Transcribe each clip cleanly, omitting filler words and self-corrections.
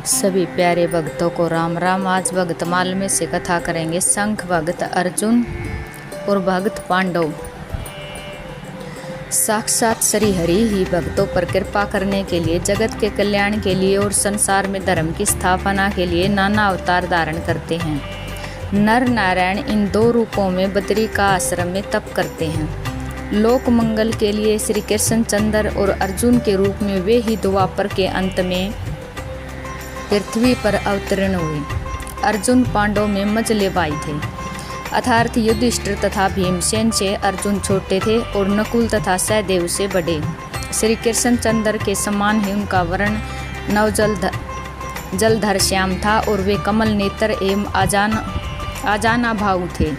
सभी प्यारे भक्तों को राम राम। आज भक्तमाल में से कथा करेंगे शंख भक्त अर्जुन और भक्त पांडव। साक्षात श्री हरि ही भक्तों पर कृपा करने के लिए, जगत के कल्याण के लिए और संसार में धर्म की स्थापना के लिए नाना अवतार धारण करते हैं। नर नारायण इन दो रूपों में बद्री का आश्रम में तप करते हैं। लोक मंगल के लिए श्री कृष्ण चंद्र और अर्जुन के रूप में वे ही द्वापर के अंत में पृथ्वी पर अवतीर्ण हुए। अर्जुन पांडव में मझले भाई थे, अर्थात युधिष्ठिर तथा भीमसेन से अर्जुन छोटे थे और नकुल तथा सहदेव से बड़े। श्री कृष्ण चंद्र के समान ही उनका वर्ण जलधर श्याम था और वे कमल नेत्र एवं आजाना भाव थे।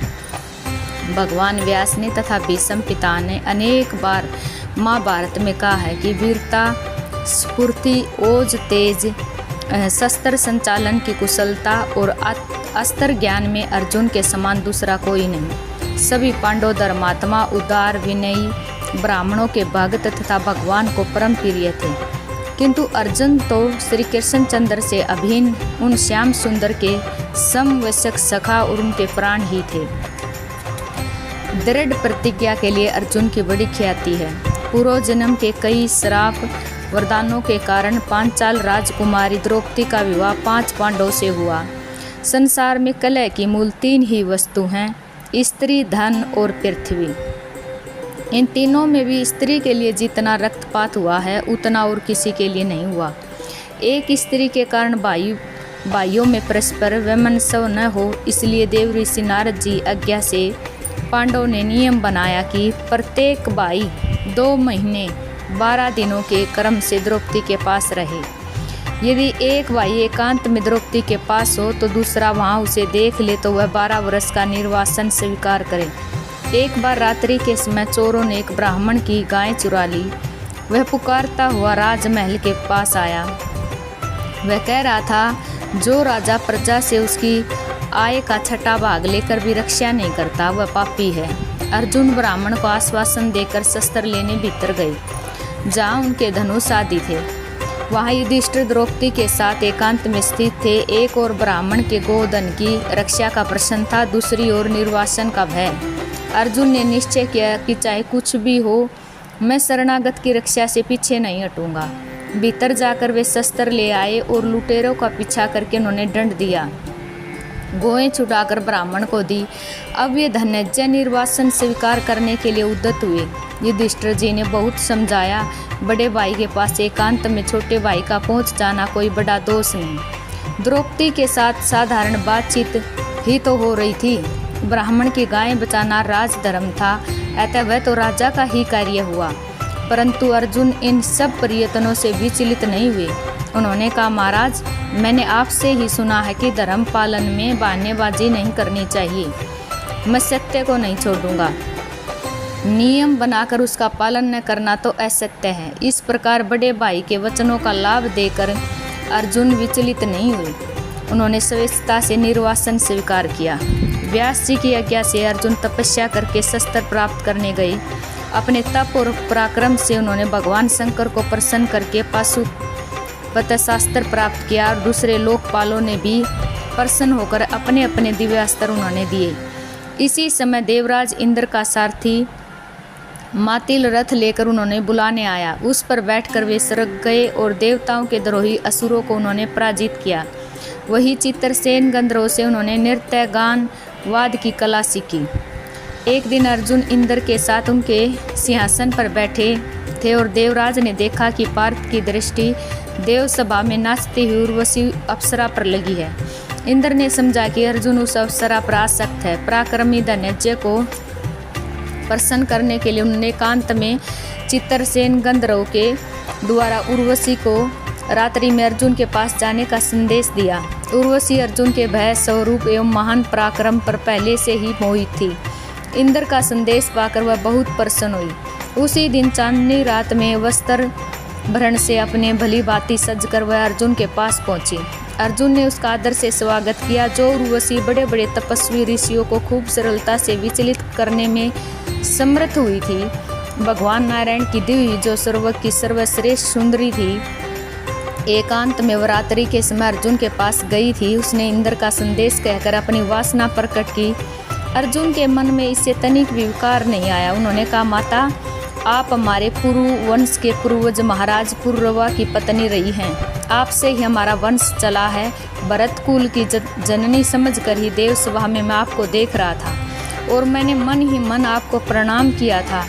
भगवान व्यास ने तथा भीष्म पिता ने अनेक बार महाभारत में कहा है कि वीरता, स्फूर्ति, ओज, तेज, शस्त्र संचालन की कुशलता और अस्त्र ज्ञान में अर्जुन के समान दूसरा कोई नहीं। सभी पांडव धर्मात्मा, उदार, विनयी, ब्राह्मणों के भक्त तथा भगवान को परम प्रिय थे, किंतु अर्जुन तो श्री कृष्ण चंद्र से अभिन्न उन श्याम सुंदर के समवयस्क सखा और उनके प्राण ही थे। दृढ़ प्रतिज्ञा के लिए अर्जुन की बड़ी ख्याति है। पूर्व जन्म के कई श्राप वरदानों के कारण पांचाल राजकुमारी द्रौपदी का विवाह 5 पांडवों से हुआ। संसार में कलह की मूल 3 ही वस्तु हैं, स्त्री, धन और पृथ्वी। इन तीनों में भी स्त्री के लिए जितना रक्तपात हुआ है उतना और किसी के लिए नहीं हुआ। एक स्त्री के कारण भाइयों में परस्पर वैमनस्य न हो, इसलिए देव ऋषि नारद जी आज्ञा से पांडव ने नियम बनाया कि प्रत्येक भाई 2 महीने 12 दिनों के क्रम से द्रौपदी के पास रहे। यदि एक भाई एकांत में द्रौपदी के पास हो तो दूसरा वहां उसे देख ले तो वह 12 वर्ष का निर्वासन स्वीकार करे। एक बार रात्रि के समय चोरों ने एक ब्राह्मण की गाय चुरा ली। वह पुकारता हुआ राजमहल के पास आया। वह कह रहा था, जो राजा प्रजा से उसकी आय का छठा भाग लेकर भी रक्षा नहीं करता वह पापी है। अर्जुन ब्राह्मण को आश्वासन देकर शस्त्र लेने भीतर गए, जहाँ उनके धनुष आदि थे। वहाँ युधिष्ठिर द्रौपदी के साथ एकांत में स्थित थे। एक और ब्राह्मण के गोधन की रक्षा का प्रश्न था, दूसरी ओर निर्वासन का भय। अर्जुन ने निश्चय किया कि चाहे कुछ भी हो, मैं शरणागत की रक्षा से पीछे नहीं हटूंगा। भीतर जाकर वे शस्त्र ले आए और लुटेरों का पीछा करके उन्होंने दंड दिया। गोएं छुड़ाकर ब्राह्मण को दी। अब ये धनंजय निर्वासन स्वीकार करने के लिए उद्यत हुए। युधिष्ठिर जी ने बहुत समझाया, बड़े भाई के पास एकांत में छोटे भाई का पहुंच जाना कोई बड़ा दोष नहीं। द्रौपदी के साथ साधारण बातचीत ही तो हो रही थी। ब्राह्मण की गायें बचाना राजधर्म था, अतः वह तो राजा का ही कार्य हुआ। परंतु अर्जुन इन सब प्रयत्नों से विचलित नहीं हुए। उन्होंने कहा, महाराज, मैंने आपसे ही सुना है कि धर्म पालन में बहानेबाजी नहीं करनी चाहिए। मैं सत्य को नहीं छोड़ूंगा। नियम बनाकर उसका पालन न करना तो असत्य है। इस प्रकार बड़े भाई के वचनों का लाभ देकर अर्जुन विचलित नहीं हुए। उन्होंने स्वेच्छा से निर्वासन स्वीकार किया। व्यास जी की आज्ञा से अर्जुन तपस्या करके शस्त्र प्राप्त करने गए। अपने तप और पराक्रम से उन्होंने भगवान शंकर को प्रसन्न करके पाशुपत शास्त्र प्राप्त किया और दूसरे लोकपालों ने भी प्रसन्न होकर अपने अपने दिव्यास्त्र उन्होंने दिए। इसी समय देवराज इंद्र का सारथी मातिल रथ लेकर उन्होंने बुलाने आया। उस पर बैठकर वे स्वर्ग गए और देवताओं के द्रोही असुरों को उन्होंने पराजित किया। वही चित्रसेन गंधर्वों से उन्होंने नृत्य, गान, वाद की कला सीखी। एक दिन अर्जुन इंद्र के साथ उनके सिंहासन पर बैठे थे और देवराज ने देखा कि पार्थ की दृष्टि देव सभा में नाचती हुई उर्वशी अप्सरा पर लगी है। इंद्र ने समझा कि अर्जुन उस अप्सरा पर आसक्त है। पराक्रमी धनंजय को प्रसन्न करने के लिए उन्होंने एकांत में चित्रसेन गंधर्व के द्वारा उर्वशी को रात्रि में अर्जुन के पास जाने का संदेश दिया। उर्वशी अर्जुन के भय स्वरूप एवं महान पराक्रम पर पहले से ही मोहित थी। इंद्र का संदेश पाकर वह बहुत प्रसन्न हुई। उसी दिन चांदनी रात में वस्त्र भरण से अपने भली भांति सजकर वह अर्जुन के पास पहुंची। अर्जुन ने उसका आदर से स्वागत किया। जो उर्वशी बड़े बड़े तपस्वी ऋषियों को खूब सरलता से विचलित करने में समर्थ हुई थी, भगवान नारायण की देवी जो सर्व की सर्वश्रेष्ठ सुंदरी थी, एकांत में वरात्री के समय अर्जुन के पास गई थी। उसने इंद्र का संदेश कहकर अपनी वासना प्रकट की। अर्जुन के मन में इससे तनिक भी विकार नहीं आया। उन्होंने कहा, माता, आप हमारे पुरु वंश के पूर्वज महाराज पुरुरवा की पत्नी रही हैं। आपसे ही हमारा वंश चला है। भरत कुल की जननी समझकर ही देव सभा में मैं आपको देख रहा था और मैंने मन ही मन आपको प्रणाम किया था।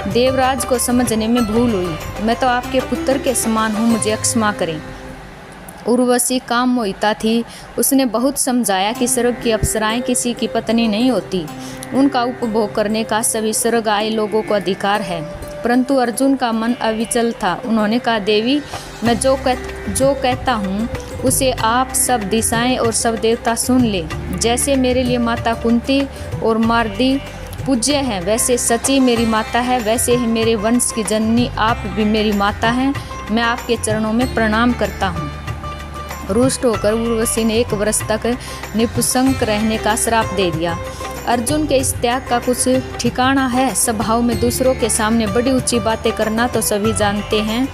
देवराज को समझने में भूल हुई। मैं तो आपके पुत्र के समान हूँ, मुझे क्षमा करें। उर्वशी काम मोहिता थी। उसने बहुत समझाया कि स्वर्ग की अप्सराएं किसी की पत्नी नहीं होती, उनका उपभोग करने का सभी स्वर्ग आए लोगों को अधिकार है। परंतु अर्जुन का मन अविचल था। उन्होंने कहा, देवी, मैं जो कहता हूँ उसे आप सब दिशाएं और सब देवता सुन ले। जैसे मेरे लिए माता कुंती और मार्दी पूज्य हैं, वैसे सची मेरी माता है, वैसे ही मेरे वंश की जननी आप भी मेरी माता हैं। मैं आपके चरणों में प्रणाम करता हूँ। रुष्ट होकर उर्वशी ने 1 वर्ष तक निपुंसक रहने का श्राप दे दिया। अर्जुन के इस त्याग का कुछ ठिकाना है। स्वभाव में दूसरों के सामने बड़ी ऊंची बातें करना तो सभी जानते हैं,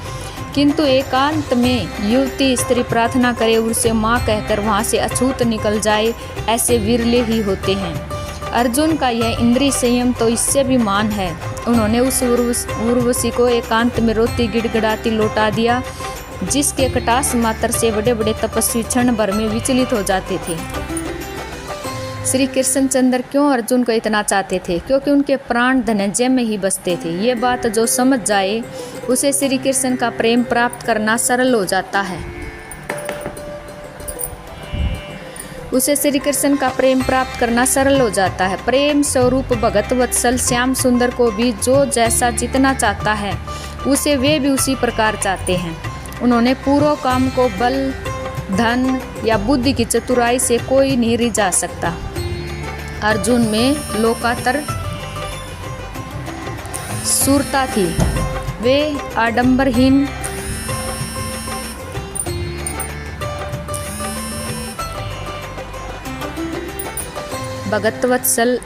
किंतु एकांत में युवती स्त्री प्रार्थना करे उसे माँ कहकर वहाँ से अछूत निकल जाए, ऐसे विरले ही होते हैं। अर्जुन का यह इंद्रिय संयम तो इससे भी मान है। उन्होंने उस उर्वशी को एकांत में रोती गिड़गिड़ाती लौटा दिया, जिसके कटाक्ष मात्र से बड़े बड़े तपस्वी क्षण भर में विचलित हो जाते थे। श्री कृष्णचंद्र क्यों अर्जुन को इतना चाहते थे? क्योंकि उनके प्राण धनंजय में ही बसते थे। ये बात जो समझ जाए उसे श्री कृष्ण का प्रेम प्राप्त करना सरल हो जाता है। उसे श्री कृष्ण का प्रेम प्राप्त करना सरल हो जाता है। प्रेम स्वरूप भगत वत्सल श्याम सुंदर को भी जो जैसा जितना चाहता है, उसे वे भी उसी प्रकार चाहते हैं। उन्होंने पूर्व काम को बल, धन या बुद्धि की चतुराई से कोई नहीं रिझा सकता। अर्जुन में लोकातर सूरता थी। वे आडंबरहीन भगतवत्सल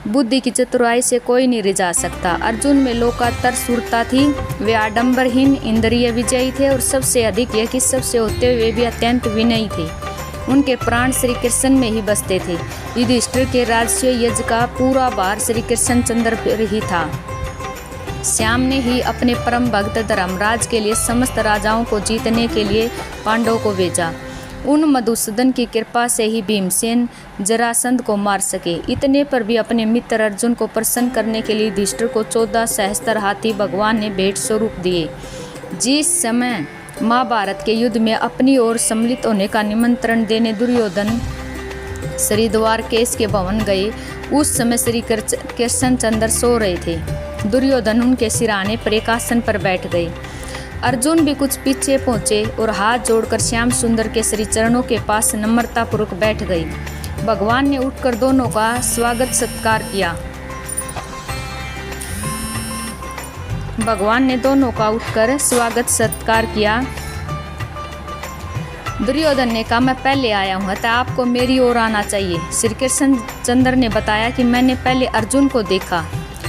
बुद्धि की चतुराई से कोई नहीं रिझा सकता। अर्जुन में लोकातर सूरता थी। वे आडंबरहीन इंद्रिय विजयी थे और सबसे अधिक यह कि सबसे होते हुए भी अत्यंत विनयी थे। उनके प्राण श्री कृष्ण में ही बसते थे। युधिष्ठिर के राजस्व यज्ञ का पूरा भार श्री कृष्णचंद्र पर ही था। श्याम ने ही अपने परम भक्त धर्मराज के लिए समस्त राजाओं को जीतने के लिए पांडवों को भेजा। उन मधुसूदन की कृपा से ही भीमसेन जरासंध को मार सके। इतने पर भी अपने मित्र अर्जुन को प्रसन्न करने के लिए युधिष्ठिर को 14 सहस्त्र हाथी भगवान ने भेंट स्वरूप दिए। जिस समय महाभारत के युद्ध में अपनी ओर सम्मिलित होने का निमंत्रण देने दुर्योधन श्री द्वारकेश के भवन गए, उस समय श्री कृष्णचंद्र सो रहे थे। दुर्योधन उनके सिरहाने पर एक आसन पर बैठ गए। अर्जुन भी कुछ पीछे पहुंचे और हाथ जोड़कर श्याम सुंदर के श्री चरणों के पास नम्रतापूर्वक बैठ गई। भगवान ने उठकर दोनों का स्वागत सत्कार किया। भगवान ने दोनों का उठकर स्वागत सत्कार किया। दुर्योधन ने कहा, मैं पहले आया हूँ, अतः आपको मेरी ओर आना चाहिए। श्री कृष्णचंद्र ने बताया कि मैंने पहले अर्जुन को देखा।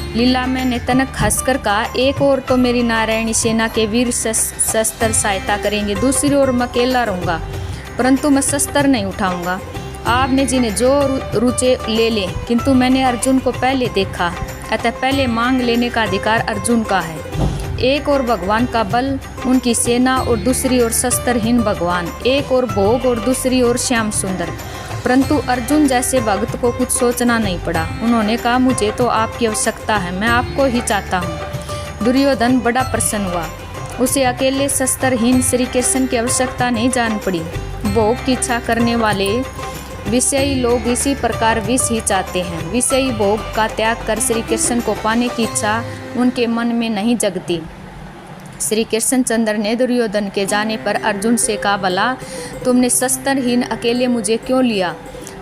लीलामय ने तनक हंसकर कहा, एक ओर तो मेरी नारायणी सेना के वीर शस्त्र सहायता करेंगे, दूसरी ओर मैं अकेला रहूँगा, परंतु मैं शस्त्र नहीं उठाऊँगा। आपने जिन्हें जो रुचे ले लें, किंतु मैंने अर्जुन को पहले देखा, अतः पहले मांग लेने का अधिकार अर्जुन का है। एक और भगवान का बल, उनकी सेना, और दूसरी ओर शस्त्रहीन भगवान। एक और भोग और दूसरी ओर श्याम सुंदर। परंतु अर्जुन जैसे भक्त को कुछ सोचना नहीं पड़ा। उन्होंने कहा, मुझे तो आपकी आवश्यकता है, मैं आपको ही चाहता हूँ। दुर्योधन बड़ा प्रसन्न हुआ। उसे अकेले शस्त्रहीन श्री कृष्ण की आवश्यकता नहीं जान पड़ी। भोग की इच्छा करने वाले विषयी लोग इसी प्रकार विष ही चाहते हैं। विषयी भोग का त्याग कर श्री कृष्ण को पाने की इच्छा उनके मन में नहीं जगती। श्री कृष्णचंद्र ने दुर्योधन के जाने पर अर्जुन से कहा, भला तुमने शस्त्रहीन अकेले मुझे क्यों लिया?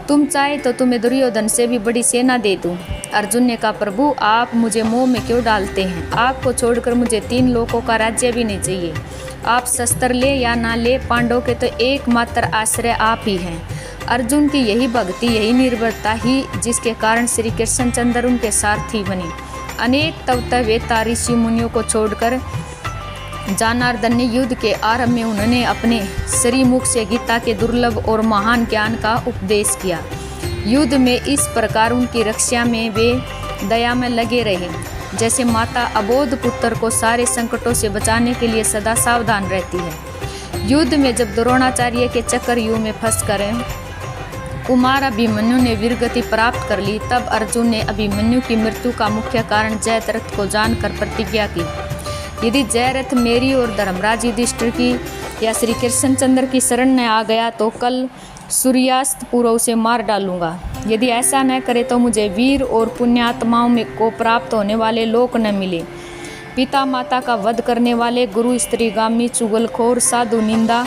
तुम चाहे तो तुम्हें दुर्योधन से भी बड़ी सेना दे दूं। अर्जुन ने कहा, प्रभु आप मुझे मोह में क्यों डालते हैं? आपको छोड़कर मुझे 3 लोकों का राज्य भी नहीं चाहिए। आप शस्त्र ले या ना ले, पांडवों के तो एकमात्र आश्रय आप ही हैं। अर्जुन की यही भक्ति, यही निर्भरता ही जिसके कारण श्री कृष्णचंद्र उनके सारथी बने। अनेक तब तक वे ऋषि मुनियों को छोड़कर जनार्दन ने युद्ध के आरंभ में उन्होंने अपने श्रीमुख से गीता के दुर्लभ और महान ज्ञान का उपदेश किया। युद्ध में इस प्रकार उनकी रक्षा में वे दया में लगे रहे, जैसे माता अबोध पुत्र को सारे संकटों से बचाने के लिए सदा सावधान रहती है। युद्ध में जब द्रोणाचार्य के चक्रव्यूह में फंसकर कुमार अभिमन्यु ने वीरगति प्राप्त कर ली, तब अर्जुन ने अभिमन्यु की मृत्यु का मुख्य कारण जयद्रथ को जानकर प्रतिज्ञा की, यदि जयद्रथ मेरी और धर्मराज युधिष्ठिर की या श्री कृष्णचंद्र की शरण में आ गया तो कल सूर्यास्त पूर्व उसे मार डालूंगा। यदि ऐसा न करे तो मुझे वीर और पुण्यात्माओं में को प्राप्त होने वाले लोक न मिले। पिता माता का वध करने वाले, गुरु स्त्रीगामी, चुगलखोर, साधु निंदा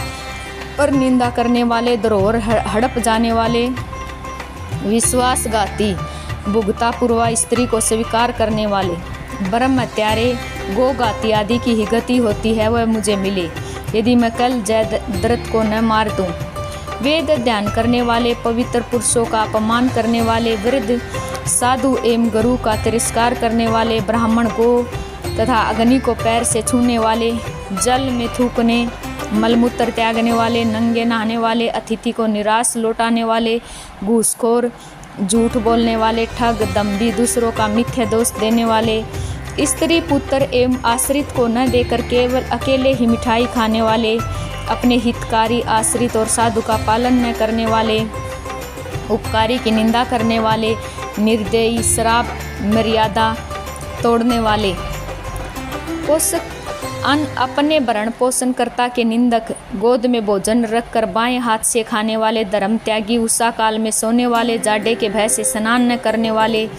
पर निंदा करने वाले, धरोहर हड़प जाने वाले, विश्वासघाती, भुगता पूर्वा स्त्री को स्वीकार करने वाले, ब्रह्म हत्यारे, गोघाती आदि की ही गति होती है, वह मुझे मिले, यदि मैं कल जयद्रथ को न मार दूं। वेद ध्यान करने वाले, पवित्र पुरुषों का अपमान करने वाले, वृद्ध, साधु एवं गुरु का तिरस्कार करने वाले, ब्राह्मण, गो तथा अग्नि को पैर से छूने वाले, जल में थूकने, मलमूत्र त्यागने वाले, नंगे नहाने वाले, अतिथि को निराश लौटाने वाले, घूसखोर, झूठ बोलने वाले, ठग, दंभी, दूसरों का मिथ्या दोष देने वाले, स्त्री पुत्र एवं आश्रित को न देकर केवल अकेले ही मिठाई खाने वाले, अपने हितकारी, आश्रित और साधु का पालन न करने वाले, उपकारी की निंदा करने वाले, निर्दयी, श्राप, मर्यादा तोड़ने वाले, पोषक अपने भरण पोषणकर्ता के निंदक, गोद में भोजन रखकर बाएं हाथ से खाने वाले, धर्म त्यागी, उषा काल में सोने वाले, जाड़े के भय से स्नान न करने वाले,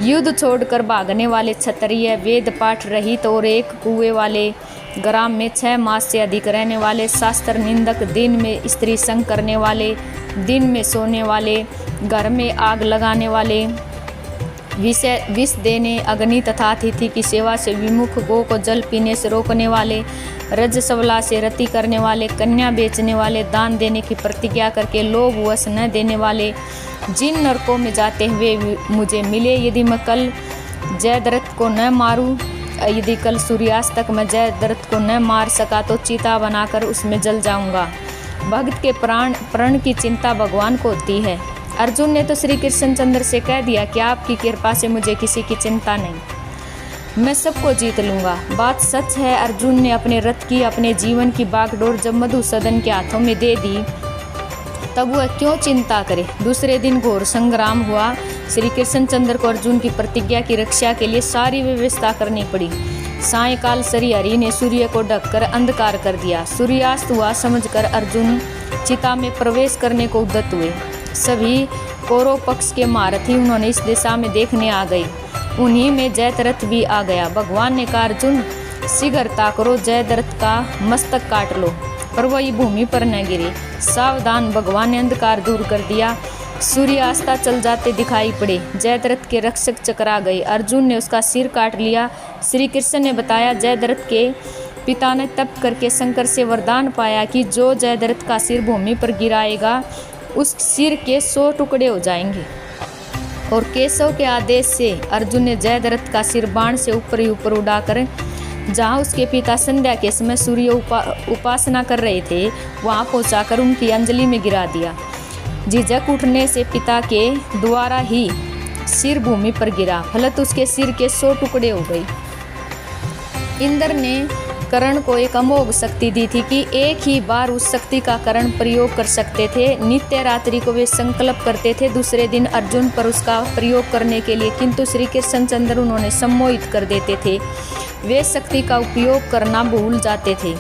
युद्ध छोड़कर भागने वाले, क्षत्रिय, वेद पाठ रहित और एक कुएं वाले, ग्राम में 6 मास से अधिक रहने वाले, शास्त्र निंदक, दिन में स्त्री संग करने वाले, दिन में सोने वाले, घर में आग लगाने वाले, विष देने, अग्नि तथा अतिथि की सेवा से विमुख, गो को जल पीने से रोकने वाले, रजसवला से रति करने वाले, कन्या बेचने वाले, दान देने की प्रतिज्ञा करके लोभ वश न देने वाले, जिन नरकों में जाते हुए मुझे मिले, यदि मैं कल जयद्रथ को न मारूं, यदि कल सूर्यास्त तक मैं जयद्रथ को न मार सका तो चिता बनाकर उसमें जल जाऊंगा। भक्त के प्राण की चिंता भगवान को होती है। अर्जुन ने तो श्री कृष्णचंद्र से कह दिया कि आपकी कृपा से मुझे किसी की चिंता नहीं, मैं सबको जीत लूंगा। बात सच है, अर्जुन ने अपने रथ की, अपने जीवन की बागडोर जब मधुसूदन के हाथों में दे दी तब वह क्यों चिंता करे। दूसरे दिन घोर संग्राम हुआ। श्री कृष्णचंद्र को अर्जुन की प्रतिज्ञा की रक्षा के लिए सारी व्यवस्था करनी पड़ी। सायंकाल श्रीहरि ने सूर्य को ढककर अंधकार कर दिया। सूर्यास्त हुआ समझकर अर्जुन चिता में प्रवेश करने को उद्यत हुए। सभी कौरव पक्ष के महारथी उन्होंने इस दिशा में देखने आ गए। उन्हीं में जयद्रथ भी आ गया। भगवान ने कहा, अर्जुन शीघ्रता करो, जयद्रथ का मस्तक काट लो, पर वही भूमि पर न गिरे। सावधान। भगवान ने अंधकार दूर कर दिया। सूर्यास्ता चल जाते दिखाई पड़े। जयद्रथ के रक्षक चकरा गए। अर्जुन ने उसका सिर काट लिया। श्री कृष्ण ने बताया, जयद्रथ के पिता ने तप करके शंकर से वरदान पाया कि जो जयद्रथ का सिर भूमि पर गिराएगा उस सिर के 100 टुकड़े हो जाएंगे। और केशव के आदेश से अर्जुन ने जयद्रथ का सिर बाण से ऊपर ही ऊपर उड़ाकर जहाँ उसके पिता संध्या के समय सूर्य उपासना कर रहे थे वहाँ पहुँचाकर उनकी अंजलि में गिरा दिया। झिझक उठने से पिता के द्वारा ही सिर भूमि पर गिरा। फलत उसके सिर के 100 टुकड़े हो गए। इंद्र ने कर्ण को एक अमोघ शक्ति दी थी कि एक ही बार उस शक्ति का कर्ण प्रयोग कर सकते थे। नित्य रात्रि को वे संकल्प करते थे दूसरे दिन अर्जुन पर उसका प्रयोग करने के लिए, किंतु श्री कृष्णचंद्र उन्होंने सम्मोहित कर देते थे। वे शक्ति का उपयोग करना भूल जाते थे।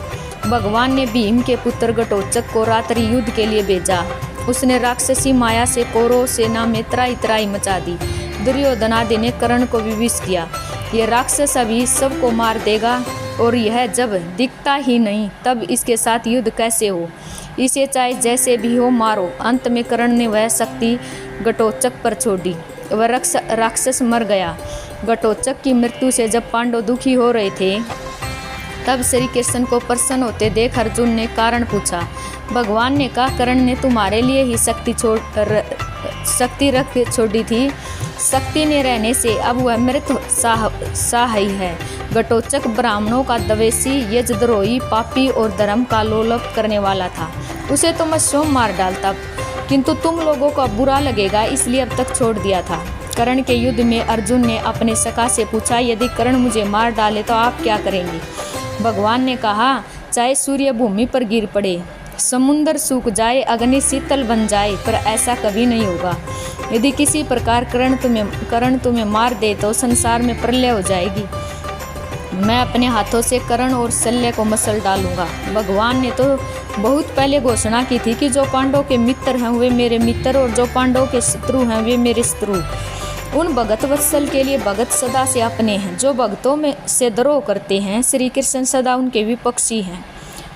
भगवान ने भीम के पुत्र घटोत्कच को रात्रि युद्ध के लिए भेजा। उसने राक्षसी माया से कौरव सेना में त्राही त्राही मचा दी। दुर्योधनादि ने कर्ण को विवश किया, यह राक्षस अभी सबको मार देगा और यह जब दिखता ही नहीं तब इसके साथ युद्ध कैसे हो। इसे चाहे जैसे भी हो मारो। अंत में कर्ण ने वह शक्ति घटोत्कच पर छोड़ी। वह राक्षस मर गया। घटोत्कच की मृत्यु से जब पांडव दुखी हो रहे थे तब श्री कृष्ण को प्रसन्न होते देख अर्जुन ने कारण पूछा। भगवान ने कहा, कर्ण ने तुम्हारे लिए ही शक्ति रख छोड़ी थी। शक्ति ने रहने से अब वह मृत साही है। घटोत्कच ब्राह्मणों का द्वेषी, यजद्रोही, पापी और धर्म का लोलुप करने वाला था। उसे तो मैं स्वयं मार डालता, किंतु तुम लोगों को बुरा लगेगा इसलिए अब तक छोड़ दिया था। कर्ण के युद्ध में अर्जुन ने अपने सखा से पूछा, यदि कर्ण मुझे मार डाले तो आप क्या करेंगे? भगवान ने कहा, चाहे सूर्य भूमि पर गिर पड़े, समुद्र सूख जाए, अग्नि शीतल बन जाए, पर ऐसा कभी नहीं होगा। यदि किसी प्रकार कर्ण तुम्हें मार दे तो संसार में प्रलय हो जाएगी। मैं अपने हाथों से कर्ण और शल्य को मसल डालूंगा। भगवान ने तो बहुत पहले घोषणा की थी कि जो पांडवों के मित्र हैं वे मेरे मित्र और जो पांडवों के शत्रु हैं वे मेरे शत्रु। उन भगत वत्सल के लिए भगत सदा से अपने हैं। जो भक्तों में से द्रोह करते हैं, श्री कृष्ण सदा उनके विपक्षी हैं।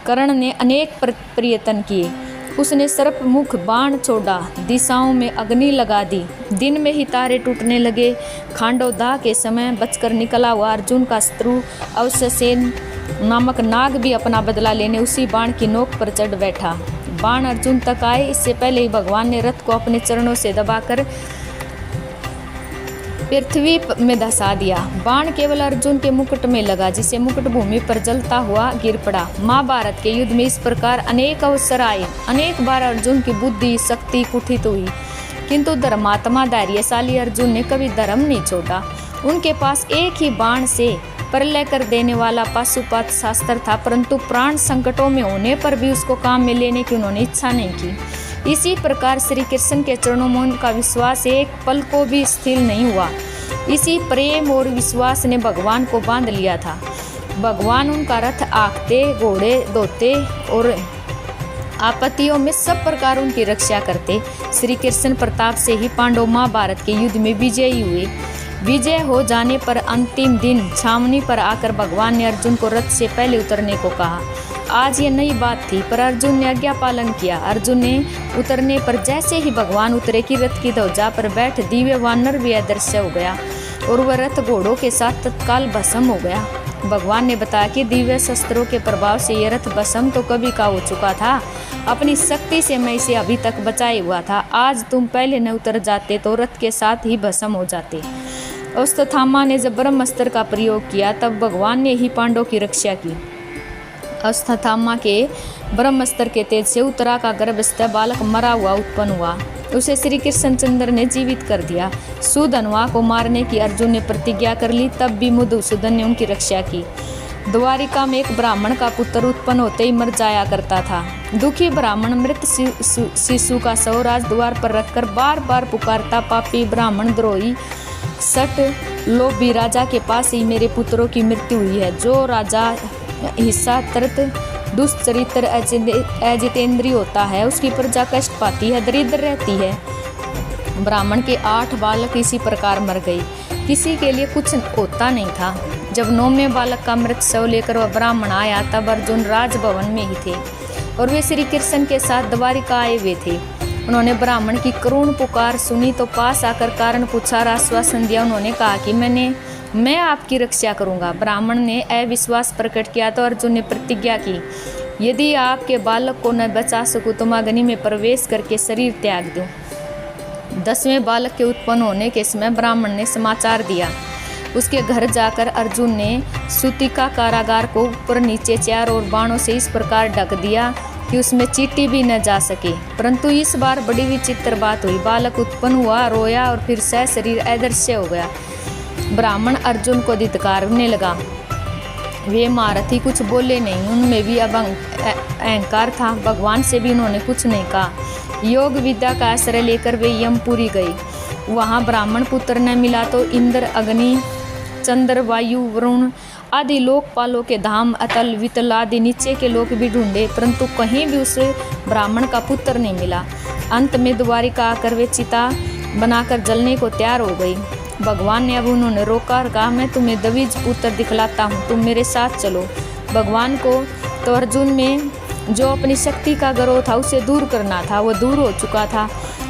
कर्ण ने अनेक प्रयत्न किए। उसने सर्प मुख बाण छोड़ा, दिशाओं में अग्नि लगा दी, दिन में ही तारे टूटने लगे। खांडोदाह के समय बचकर निकला हुआ अर्जुन का शत्रु अवसेन नामक नाग भी अपना बदला लेने उसी बाण की नोक पर चढ़ बैठा। बाण अर्जुन तक आए इससे पहले ही भगवान ने रथ को अपने चरणों से दबाकर पृथ्वी में धंसा दिया। बाण केवल अर्जुन के मुकुट में लगा, जिसे मुकुट भूमि पर जलता हुआ गिर पड़ा। महाभारत के युद्ध में इस प्रकार अनेक अवसर आए। अनेक बार अर्जुन की बुद्धि शक्ति कुंठित हुई, किंतु धर्मात्मा धैर्यशाली अर्जुन ने कभी धर्म नहीं छोड़ा। उनके पास एक ही बाण से प्रलय कर देने वाला पाशुपत शास्त्र था, परंतु प्राण संकटों में होने पर भी उसको काम में लेने की उन्होंने इच्छा नहीं की। इसी प्रकार श्री कृष्ण के चरणों में उनका विश्वास एक पल को भी स्थिर नहीं हुआ। इसी प्रेम और विश्वास ने भगवान को बांध लिया था। भगवान उनका रथ आंकते, घोड़े धोते और आपत्तियों में सब प्रकार उनकी रक्षा करते। श्री कृष्ण प्रताप से ही पांडव महाभारत के युद्ध में विजयी हुए। विजय हो जाने पर अंतिम दिन छावनी पर आकर भगवान ने अर्जुन को रथ से पहले उतरने को कहा। आज ये नई बात थी, पर अर्जुन ने आज्ञा पालन किया। अर्जुन ने उतरने पर जैसे ही भगवान उतरे कि रथ की ध्वजा पर बैठ दिव्य वानर भी अदृश्य हो गया और वह रथ घोड़ों के साथ तत्काल भस्म हो गया। भगवान ने बताया कि दिव्य शस्त्रों के प्रभाव से यह रथ भस्म तो कभी का हो चुका था। अपनी शक्ति से मैं इसे अभी तक बचाए हुआ था। आज तुम पहले न उतर जाते तो रथ के साथ ही भस्म हो जाते। अश्वत्थामा ने जब ब्रह्मास्त्र का प्रयोग किया तब भगवान ने ही पांडवों की रक्षा की। अश्वत्थामा के ब्रह्मास्त्र के तेज से उत्तरा का गर्भस्थ बालक मरा हुआ उत्पन्न हुआ। उसे श्री कृष्णचंद्र ने जीवित कर दिया। सुधन्वा को मारने की अर्जुन ने प्रतिज्ञा कर ली, तब भी मधुसूदन ने उनकी रक्षा की। द्वारिका में एक ब्राह्मण का पुत्र उत्पन्न होते ही मर जाया करता था। दुखी ब्राह्मण मृत शिशु का शव राज द्वार पर रखकर बार बार पुकारता, पापी ब्राह्मण द्रोही सट लोभी राजा के पास ही मेरे पुत्रों की मृत्यु हुई है। जो राजा हिस्सा तरत दुष्चरित्र अजितेंद्रिय होता है उसकी प्रजा कष्ट पाती है, दरिद्र रहती है। ब्राह्मण के 8 बालक इसी प्रकार मर गए। किसी के लिए कुछ होता नहीं था। जब 9वें बालक का मृत शव लेकर वह ब्राह्मण आया तब अर्जुन राजभवन में ही थे और वे श्री कृष्ण के साथ द्वारिका आए हुए थे। उन्होंने ब्राह्मण की करुण पुकार सुनी तो पास आकर कारण पूछा, आश्वासन दिया। उन्होंने कहा कि मैं आपकी रक्षा करूंगा। ब्राह्मण ने अविश्वास प्रकट किया तो अर्जुन ने प्रतिज्ञा की, यदि आपके बालक को न बचा सकूं तो मैं अग्नि में प्रवेश करके शरीर त्याग दूं। 10वें बालक के उत्पन्न होने के समय ब्राह्मण ने समाचार दिया। उसके घर जाकर अर्जुन ने सूतिका कारागार को ऊपर नीचे चारों ओर बाणों से इस प्रकार ढक दिया कि उसमें चींटी भी न जा सके। परंतु इस बार बड़ी विचित्र बात हुई। बालक उत्पन्न हुआ, रोया और फिर सह शरीर अदृश्य हो गया। ब्राह्मण अर्जुन को धिक्कारने लगा। वे महारथी कुछ बोले नहीं, उनमें भी अब अहंकार था। भगवान से भी उन्होंने कुछ नहीं कहा। योग विद्या का आश्रय लेकर वे यमपुरी गई। वहाँ ब्राह्मण पुत्र न मिला तो इंद्र, अग्नि, चंद्र, वायु, वरुण आदि लोकपालों के धाम, अतल, वितल आदि नीचे के लोक भी ढूंढे, परंतु कहीं भी उस ब्राह्मण का पुत्र नहीं मिला। अंत में द्वारिका आकर वे चिता बनाकर जलने को तैयार हो गई। भगवान ने अब उन्होंने रोका और कहा, मैं तुम्हें दविज पुत्र दिखलाता हूँ, तुम मेरे साथ चलो। भगवान को तो अर्जुन में जो अपनी शक्ति का गर्व था उसे दूर करना था, वो दूर हो चुका था।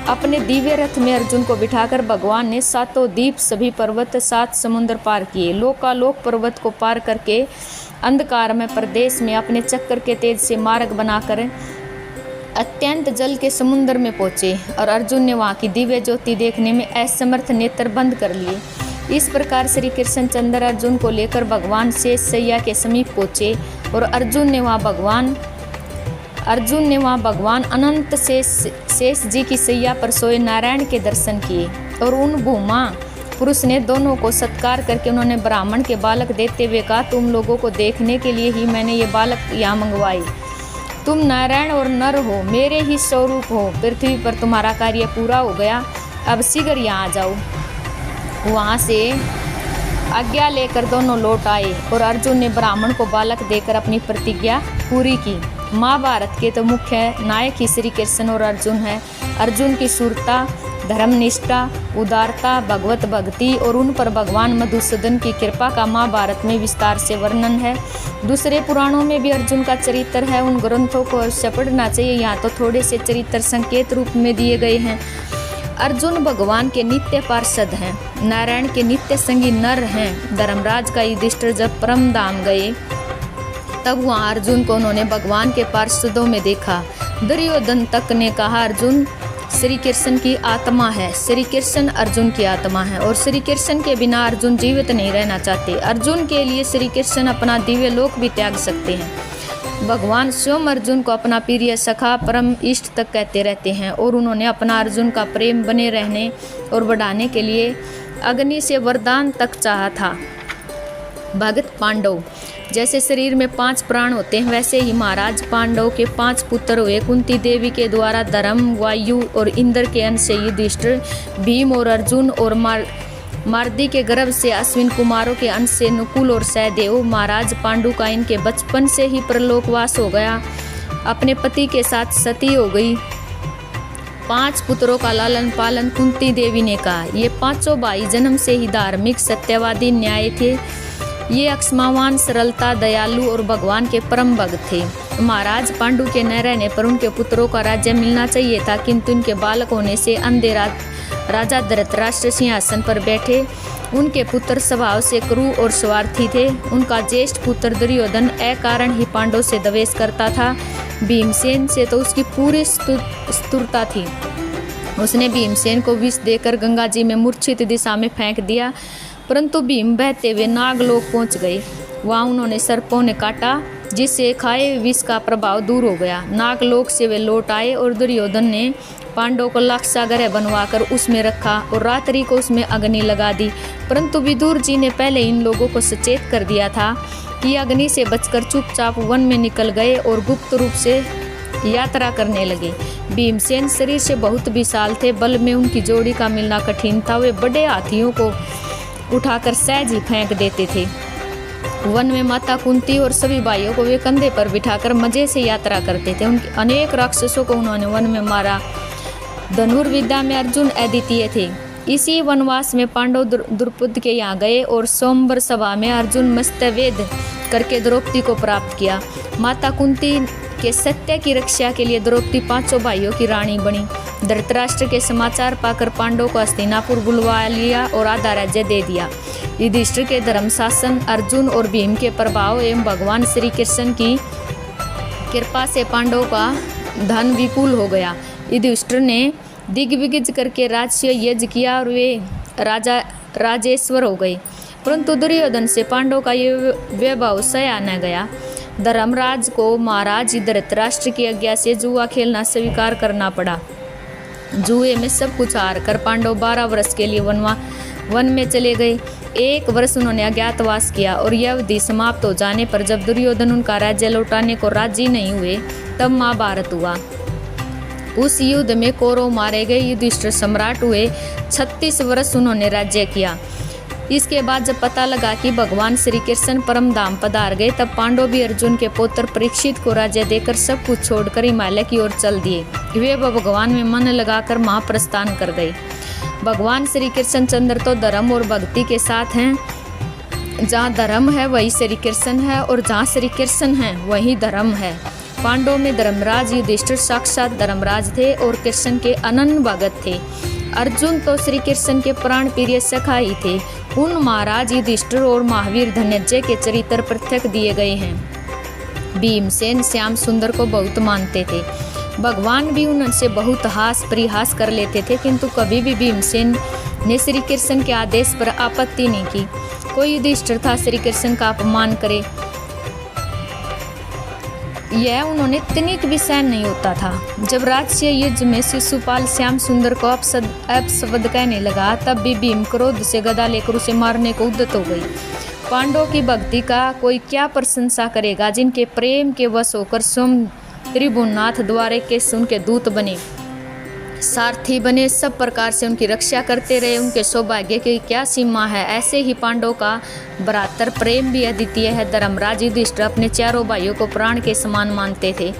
अपने दिव्य रथ में अर्जुन को बिठाकर भगवान ने 7 द्वीप, सभी पर्वत, 7 समुद्र पार किए। लोकालोक पर्वत को पार करके अंधकार में प्रदेश में अपने चक्कर के तेज से मार्ग बनाकर अत्यंत जल के समुद्र में पहुंचे और अर्जुन ने वहां की दिव्य ज्योति देखने में असमर्थ नेत्र बंद कर लिए। इस प्रकार श्री कृष्णचंद्र अर्जुन को लेकर भगवान शेष सैया के समीप पहुंचे और अर्जुन ने वहाँ भगवान अनंत शेष जी की सैया पर सोए नारायण के दर्शन किए और उन भूमा पुरुष ने दोनों को सत्कार करके उन्होंने ब्राह्मण के बालक देते हुए कहा, तुम लोगों को देखने के लिए ही मैंने ये बालक यहाँ मंगवाए। तुम नारायण और नर हो, मेरे ही स्वरूप हो। पृथ्वी पर तुम्हारा कार्य पूरा हो गया, अब शीघ्र यहाँ आ जाओ। वहाँ से आज्ञा लेकर दोनों लौट आए और अर्जुन ने ब्राह्मण को बालक देकर अपनी प्रतिज्ञा पूरी की। महाभारत के तो मुख्य नायक ही श्री कृष्ण और अर्जुन है। अर्जुन की शूरता, धर्मनिष्ठा, उदारता, भगवत भक्ति और उन पर भगवान मधुसूदन की कृपा का महाभारत में विस्तार से वर्णन है। दूसरे पुराणों में भी अर्जुन का चरित्र है, उन ग्रंथों को अवश्य पढ़ना चाहिए। यहाँ तो थोड़े से चरित्र संकेत रूप में दिए गए हैं। अर्जुन भगवान के नित्य पार्षद हैं, नारायण के नित्य संगी नर हैं। धर्मराज का युधिष्ठिर जब परम धाम गए तब वहाँ अर्जुन को उन्होंने भगवान के पार्षदों में देखा। दुर्योधन तक ने कहा, अर्जुन श्री कृष्ण की आत्मा है, श्री कृष्ण अर्जुन की आत्मा है और श्री कृष्ण के बिना अर्जुन जीवित नहीं रहना चाहते। अर्जुन के लिए श्री कृष्ण अपना दिव्य लोक भी त्याग सकते हैं। भगवान स्वयं अर्जुन को अपना प्रिय सखा, परम इष्ट तक कहते रहते हैं और उन्होंने अपना अर्जुन का प्रेम बने रहने और बढ़ाने के लिए अग्नि से वरदान तक चाहा था। भगत पांडव, जैसे शरीर में 5 प्राण होते हैं वैसे ही महाराज पांडव के 5 पुत्र हुए। कुंती देवी के द्वारा धर्म, वायु और इंद्र के अंश से युधिष्ठिर, भीम और अर्जुन और मारदी के गर्भ से अश्विन कुमारों के अंश से नकुल और सहदेव। महाराज पांडु का इनके बचपन से ही परलोकवास हो गया, अपने पति के साथ सती हो गई। 5 पुत्रों का लालन पालन कुंती देवी ने कहा। ये 5 भाई जन्म से ही धार्मिक, सत्यवादी, न्याय थे। ये अक्षमावान, सरलता, दयालु और भगवान के परम भक्त थे। महाराज पांडु के न रहने पर उनके पुत्रों का राज्य मिलना चाहिए था, किंतु उनके बालक होने से अंधे राजा धृतराष्ट्र सिंहासन पर बैठे। उनके पुत्र स्वभाव से क्रूर और स्वार्थी थे। उनका ज्येष्ठ पुत्र दुर्योधन अकारण ही पांडव से द्वेष करता था। भीमसेन से तो उसकी पूरी स्तुरता थी। उसने भीमसेन को विष देकर गंगा जी में मूर्छित दिशा में फेंक दिया, परंतु भीम बहते हुए नागलोक पहुंच गए। वहाँ उन्होंने सर्पों ने काटा, जिससे खाए विष का प्रभाव दूर हो गया। नागलोक से वे लौट आए और दुर्योधन ने पांडवों को लाक्षागृह बनवाकर उसमें रखा और रात्रि को उसमें अग्नि लगा दी। परंतु विदुर जी ने पहले इन लोगों को सचेत कर दिया था कि अग्नि से बचकर चुपचाप वन में निकल गए और गुप्त रूप से यात्रा करने लगे। भीमसेन शरीर से बहुत विशाल थे, बल में उनकी जोड़ी का मिलना कठिन था। वे बड़े हाथियों को उठाकर सहज ही फेंक देते थे। वन में माता कुंती और सभी भाइयों को वे कंधे पर बिठाकर मजे से यात्रा करते थे। उनके अनेक राक्षसों को उन्होंने वन में मारा। धनुर्विद्या में अर्जुन अद्वितीय थे। इसी वनवास में पांडव द्रुपद के यहाँ गए और सोमवार सभा में अर्जुन मस्तवेद करके द्रौपदी को प्राप्त किया। माता कुंती के सत्य की रक्षा के लिए द्रौपदी 5 भाइयों की रानी बनी। धृतराष्ट्र के समाचार पाकर पांडवों को हस्तिनापुर बुलवा लिया और आधा राज्य दे दिया। युधिष्ठिर के धर्म शासन, अर्जुन और भीम के प्रभाव एवं भगवान श्री कृष्ण की कृपा से पांडवों का धन विपुल हो गया। युधिष्ठिर ने दिग्विजय करके राजस्व यज्ञ किया और वे राजेश्वर हो गए। परंतु दुर्योधन से पांडवों का ये वैभव सहा न गया। धर्मराज को महाराज धृतराष्ट्र की आज्ञा से जुआ खेलना स्वीकार करना पड़ा। जुए में सब कुछ हार कर पांडव 12 वर्ष के लिए वन में चले गए। 1 वर्ष उन्होंने अज्ञातवास किया और यह अवधि समाप्त हो जाने पर जब दुर्योधन उनका राज्य लौटाने को राजी नहीं हुए तब महाभारत हुआ। उस युद्ध में कौरव मारे गए। युधिष्ठिर सम्राट हुए। 36 वर्ष उन्होंने राज्य किया। इसके बाद जब पता लगा कि भगवान श्री कृष्ण परम धाम पधार गए तब पांडव भी अर्जुन के पुत्र परीक्षित को राज्य देकर सब कुछ छोड़कर हिमालय की ओर चल दिए। वे भगवान में मन लगाकर महाप्रस्थान कर गए। भगवान श्री कृष्ण चंद्र तो धर्म और भक्ति के साथ हैं। जहाँ धर्म है वही श्री कृष्ण है और जहाँ श्री कृष्ण है वही धर्म है। पांडव में धर्मराज युधिष्ठिर साक्षात धर्मराज थे और कृष्ण के अनन्य भगत थे। अर्जुन तो श्री कृष्ण के प्राण प्रिय सखा ही थे। उन महाराज युधिष्ठिर और महावीर धनंजय के चरित्र पृथक दिए गए हैं। भीमसेन श्याम सुंदर को बहुत मानते थे। भगवान भी उनसे बहुत हास परिहास कर लेते थे, किंतु कभी भी भीमसेन ने श्री कृष्ण के आदेश पर आपत्ति नहीं की। कोई युधिष्ठिर था श्री कृष्ण का अपमान करे, यह उन्होंने तनिक भी सहन नहीं होता था। जब राजसूय युद्ध में शिशुपाल श्याम सुंदर को अपशब्द कहने लगा, तब भी भीम क्रोध से गदा लेकर उसे मारने को उद्यत हो गई। पांडवों की भक्ति का कोई क्या प्रशंसा करेगा, जिनके प्रेम के वश होकर स्वयं त्रिभुवननाथ द्वारे के उनके दूत बने, सारथी बने, सब प्रकार से उनकी रक्षा करते रहे। उनके सौभाग्य की क्या सीमा है। ऐसे ही पांडवों का भ्रातर प्रेम भी अद्वितीय है। धर्मराज युधिष्ठिर अपने चारों भाइयों को प्राण के समान मानते थे।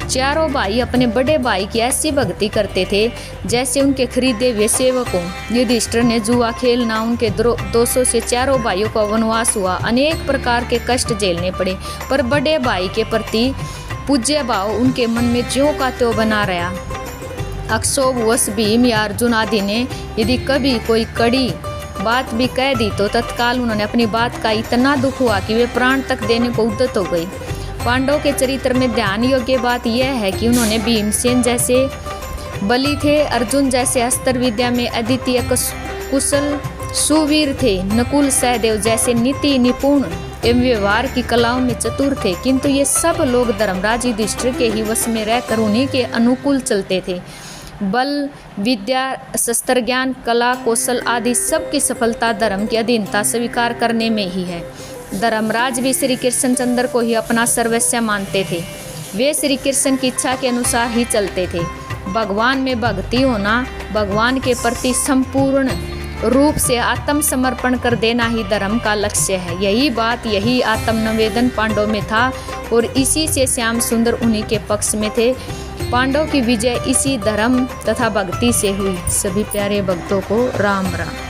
चारों भाई अपने बड़े भाई की ऐसी भक्ति करते थे जैसे उनके खरीदे हुए सेवक हों। युधिष्ठिर ने जुआ खेलना, उनके दोषों से चारों भाइयों का वनवास हुआ, अनेक प्रकार के कष्ट झेलने पड़े, पर बड़े भाई के प्रति पूज्य भाव उनके मन में ज्यों का त्यों बना रहा। अक्षोभवश भीम या अर्जुन आदि ने यदि कभी कोई कड़ी बात भी कह दी तो तत्काल उन्होंने अपनी बात का इतना दुख हुआ कि वे प्राण तक देने को उद्यत हो गई। पांडवों के चरित्र में ध्यान योग्य बात यह है कि उन्होंने भीमसेन जैसे बली थे, अर्जुन जैसे अस्त्र विद्या में अद्वितीय कुशल सुवीर थे, नकुल सहदेव जैसे नीति निपुण एवं व्यवहार की कलाओं में चतुर थे, किंतु ये सब लोग धर्मराज युधिष्ठिर के ही वश में रहकर उन्हीं के अनुकूल चलते थे। बल, विद्या, शस्त्र ज्ञान, कला, कौशल आदि सब की सफलता धर्म की अधीनता स्वीकार करने में ही है। धर्मराज भी श्री कृष्णचंद्र को ही अपना सर्वस्व मानते थे। वे श्री कृष्ण की इच्छा के अनुसार ही चलते थे। भगवान में भक्ति होना, भगवान के प्रति संपूर्ण रूप से आत्मसमर्पण कर देना ही धर्म का लक्ष्य है। यही आत्मनिवेदन पांडवों में था और इसी से श्याम सुंदर उन्हीं के पक्ष में थे। पांडव की विजय इसी धर्म तथा भक्ति से हुई। सभी प्यारे भक्तों को राम राम।